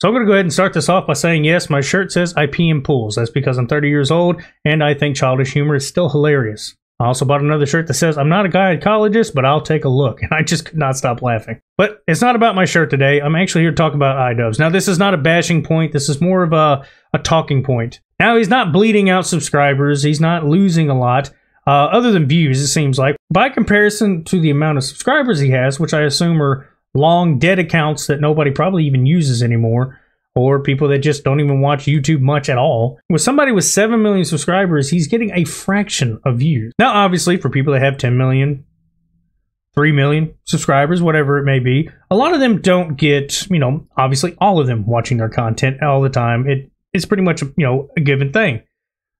So I'm going to go ahead and start this off by saying, yes, my shirt says I pee in pools. That's because I'm 30 years old and I think childish humor is still hilarious. I also bought another shirt that says I'm not a gynecologist, but I'll take a look. And I just could not stop laughing. But it's not about my shirt today. I'm actually here to talk about Idubbbz. Now, this is not a bashing point. This is more of a talking point. Now, he's not bleeding out subscribers. He's not losing a lot. Other than views, it seems like. By comparison to the amount of subscribers he has, which I assume are long dead accounts that nobody probably even uses anymore, or people that just don't even watch YouTube much at all. With somebody with 7 million subscribers, he's getting a fraction of views. Now, obviously, for people that have 10 million, 3 million subscribers, whatever it may be, a lot of them don't get, obviously all of them watching their content all the time. It's pretty much, a given thing.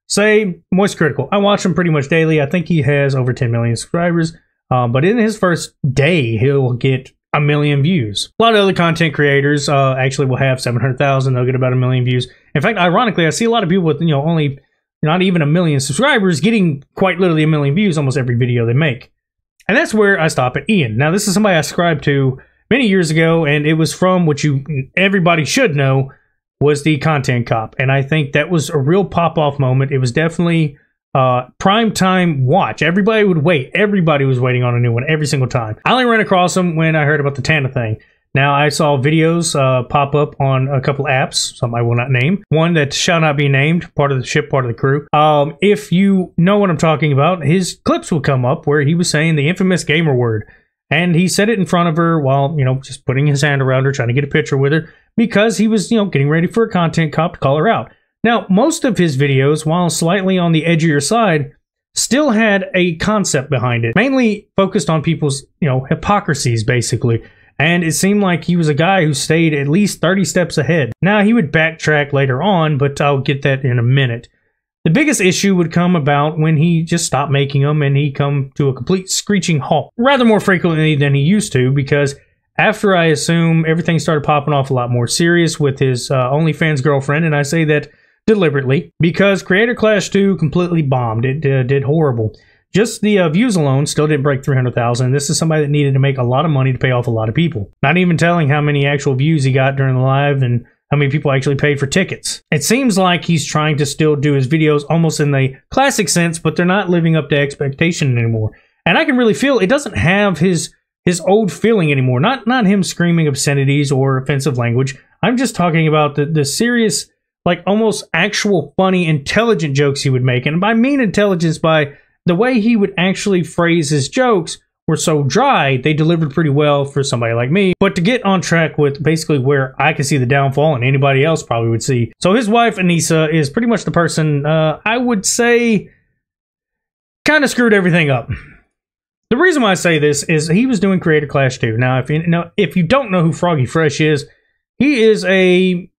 Say, Moist Critical. I watch him pretty much daily. I think he has over 10 million subscribers. But in his first day, he'll get 1 million views. A lot of other content creators actually will have 700,000. They'll get about 1 million views. In fact, ironically, I see a lot of people with only not even 1 million subscribers getting quite literally 1 million views almost every video they make. And that's where I stop at Ian. Now, this is somebody I subscribed to many years ago, and it was from what everybody should know was the Content Cop. And I think that was a real pop-off moment. It was definitely prime time watch. Everybody would wait. Everybody was waiting on a new one every single time. I only ran across them when I heard about the Tana thing. Now, I saw videos pop up on a couple apps, some I will not name. One that shall not be named, part of the ship, part of the crew. If you know what I'm talking about, his clips will come up where he was saying the infamous gamer word. And he said it in front of her while, just putting his hand around her, trying to get a picture with her, because he was, getting ready for a Content Cop to call her out. Now, most of his videos, while slightly on the edgier side, still had a concept behind it, mainly focused on people's, hypocrisies, basically. And it seemed like he was a guy who stayed at least 30 steps ahead. Now, he would backtrack later on, but I'll get that in a minute. The biggest issue would come about when he just stopped making them and he come to a complete screeching halt, rather more frequently than he used to, because after I assume everything started popping off a lot more serious with his OnlyFans girlfriend, and I say that deliberately, because Creator Clash 2 completely bombed. It did horrible. Just the views alone still didn't break 300,000. This is somebody that needed to make a lot of money to pay off a lot of people. Not even telling how many actual views he got during the live and how many people actually paid for tickets. It seems like he's trying to still do his videos almost in the classic sense, but they're not living up to expectation anymore. And I can really feel it doesn't have his old feeling anymore. Not him screaming obscenities or offensive language. I'm just talking about the serious, like almost actual funny, intelligent jokes he would make. And I mean intelligence by the way he would actually phrase his jokes were so dry, they delivered pretty well for somebody like me. But to get on track with basically where I can see the downfall and anybody else probably would see. So his wife, Anissa, is pretty much the person, I would say, kind of screwed everything up. The reason why I say this is he was doing Creator Clash 2. Now, if you don't know who Froggy Fresh is, he is a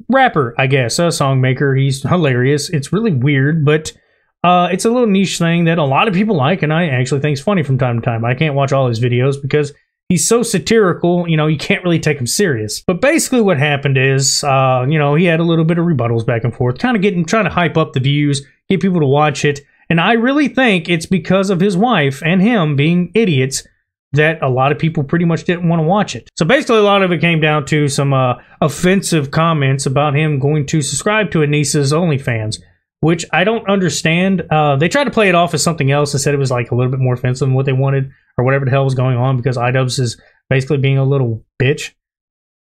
rapper, I guess, a song maker. He's hilarious. It's really weird, but it's a little niche thing that a lot of people like, and I actually think it's funny from time to time. I can't watch all his videos because he's so satirical, you can't really take him serious. But basically what happened is, he had a little bit of rebuttals back and forth, trying to hype up the views, get people to watch it. And I really think it's because of his wife and him being idiots that a lot of people pretty much didn't want to watch it. So basically a lot of it came down to some offensive comments about him going to subscribe to Anissa's OnlyFans, which I don't understand. They tried to play it off as something else and said it was like a little bit more offensive than what they wanted or whatever the hell was going on because Idubbbz is basically being a little bitch.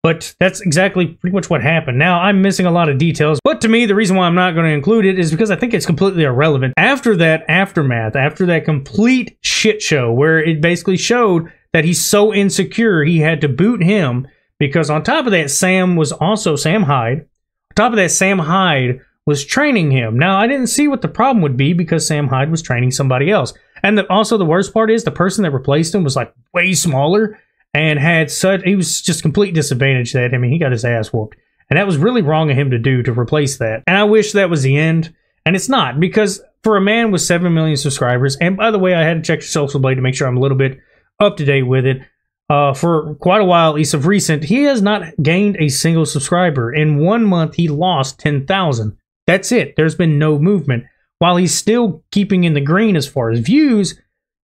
But that's exactly pretty much what happened. Now, I'm missing a lot of details, but to me, the reason why I'm not going to include it is because I think it's completely irrelevant. After that aftermath, after that complete shit show where it basically showed that he's so insecure he had to boot him because on top of that, Sam Hyde. On top of that, Sam Hyde was training him. Now, I didn't see what the problem would be because Sam Hyde was training somebody else. And also the worst part is the person that replaced him was like way smaller and he was just complete disadvantage at him. He got his ass whooped. And that was really wrong of him to do, to replace that. And I wish that was the end. And it's not, because for a man with 7 million subscribers, and by the way, I had to check the social blade to make sure I'm a little bit up to date with it. For quite a while, at least of recent, he has not gained a single subscriber. In 1 month, he lost 10,000. That's it. There's been no movement. While he's still keeping in the green as far as views,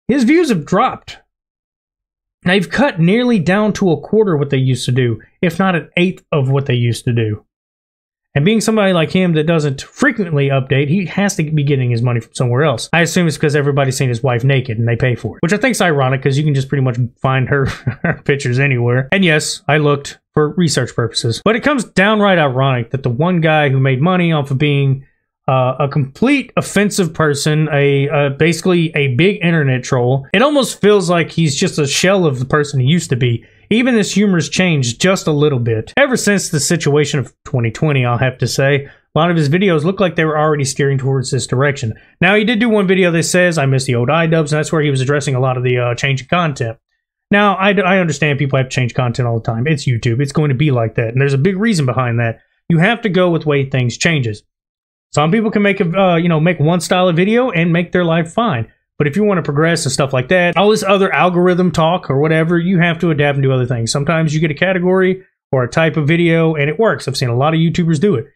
his views have dropped. They've cut nearly down to a quarter what they used to do, if not an eighth of what they used to do. And being somebody like him that doesn't frequently update, he has to be getting his money from somewhere else. I assume it's because everybody's seen his wife naked and they pay for it. Which I think is ironic because you can just pretty much find her pictures anywhere. And yes, I looked for research purposes. But it comes downright ironic that the one guy who made money off of being a complete offensive person, basically a big internet troll, it almost feels like he's just a shell of the person he used to be. Even his humor's changed just a little bit. Ever since the situation of 2020, I'll have to say, a lot of his videos look like they were already steering towards this direction. Now, he did do one video that says, I miss the old Idubbbz, and that's where he was addressing a lot of the change in content. Now, I understand people have to change content all the time. It's YouTube. It's going to be like that, and there's a big reason behind that. You have to go with the way things changes. Some people can make make one style of video and make their life fine. But if you want to progress and stuff like that, all this other algorithm talk or whatever, you have to adapt and do other things. Sometimes you get a category or a type of video and it works. I've seen a lot of YouTubers do it.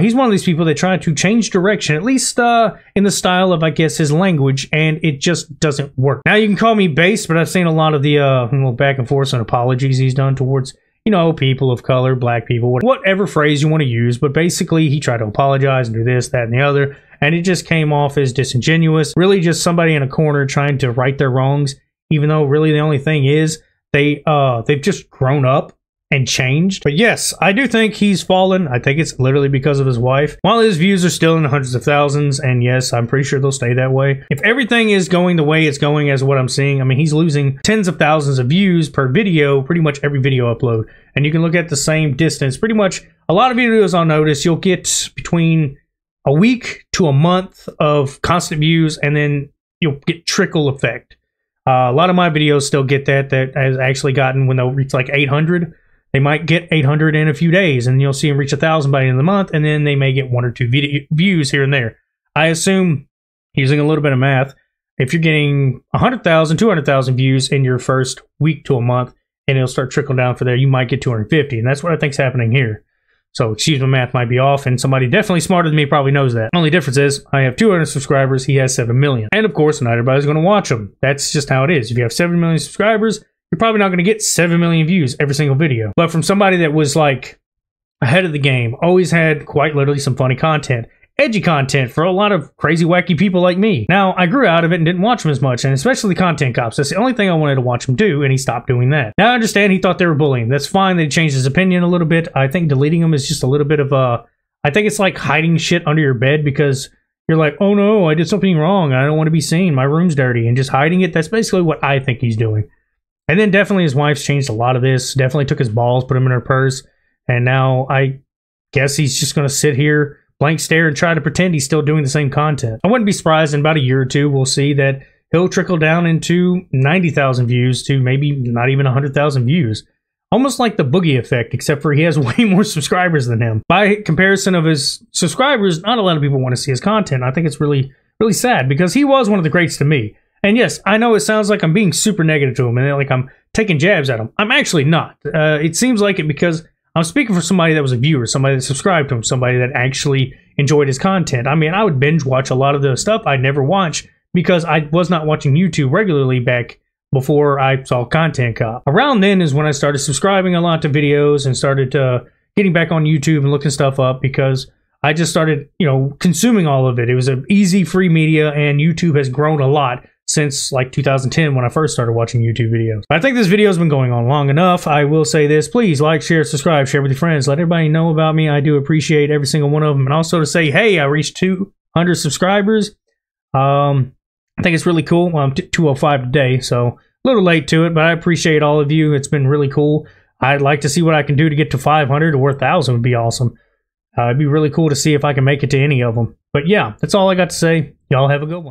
He's one of these people that try to change direction, at least in the style of, I guess, his language, and it just doesn't work. Now, you can call me base, but I've seen a lot of the back and forth and apologies he's done towards, people of color, black people, whatever phrase you want to use. But basically, he tried to apologize and do this, that, and the other. And it just came off as disingenuous. Really just somebody in a corner trying to right their wrongs, even though really the only thing is they've just grown up and changed. But yes, I do think he's fallen. I think it's literally because of his wife. While his views are still in the hundreds of thousands, and yes, I'm pretty sure they'll stay that way. If everything is going the way it's going as what I'm seeing, I mean, he's losing tens of thousands of views per video, pretty much every video upload. And you can look at the same distance. Pretty much a lot of videos I'll notice, you'll get between a week to a month of constant views, and then you'll get trickle effect. A lot of my videos still get that has actually gotten, when they'll reach like 800, they might get 800 in a few days, and you'll see them reach 1,000 by the end of the month, and then they may get 1 or 2 views here and there. I assume, using a little bit of math, if you're getting 100,000, 200,000 views in your first week to a month, and it'll start trickling down for there, you might get 250, and that's what I think's happening here. So, excuse me, math might be off, and somebody definitely smarter than me probably knows that. Only difference is, I have 200 subscribers, he has 7 million. And of course, not everybody's going to watch them. That's just how it is. If you have 7 million subscribers, you're probably not going to get 7 million views every single video. But from somebody that was like ahead of the game, always had quite literally some funny content, edgy content for a lot of crazy, wacky people like me. Now, I grew out of it and didn't watch him as much, and especially content cops. That's the only thing I wanted to watch him do, and he stopped doing that. Now, I understand he thought they were bullying. That's fine. They changed his opinion a little bit. I think deleting him is just a little bit of I think it's like hiding shit under your bed because you're like, oh no, I did something wrong. I don't want to be seen. My room's dirty. And just hiding it, that's basically what I think he's doing. And then definitely his wife's changed a lot of this. Definitely took his balls, put them in her purse. And now I guess he's just going to sit here, blank stare, and try to pretend he's still doing the same content. I wouldn't be surprised in about a year or two, we'll see that he'll trickle down into 90,000 views to maybe not even 100,000 views. Almost like the Boogie effect, except for he has way more subscribers than him. By comparison of his subscribers, not a lot of people want to see his content. I think it's really, really sad because he was one of the greats to me. And yes, I know it sounds like I'm being super negative to him and like I'm taking jabs at him. I'm actually not. It seems like it because I'm speaking for somebody that was a viewer, somebody that subscribed to him, somebody that actually enjoyed his content. I mean, I would binge watch a lot of the stuff I'd never watch because I was not watching YouTube regularly back before I saw Content Cop. Around then is when I started subscribing a lot to videos and started getting back on YouTube and looking stuff up because I just started, consuming all of it. It was an easy, free media, and YouTube has grown a lot since like 2010 when I first started watching YouTube videos. But I think this video has been going on long enough. I will say this, please like, share, subscribe, share with your friends. Let everybody know about me. I do appreciate every single one of them. And also to say, hey, I reached 200 subscribers. I think it's really cool. I'm 205 today, so a little late to it, but I appreciate all of you. It's been really cool. I'd like to see what I can do to get to 500 or 1,000 would be awesome. It'd be really cool to see if I can make it to any of them. But yeah, that's all I got to say. Y'all have a good one.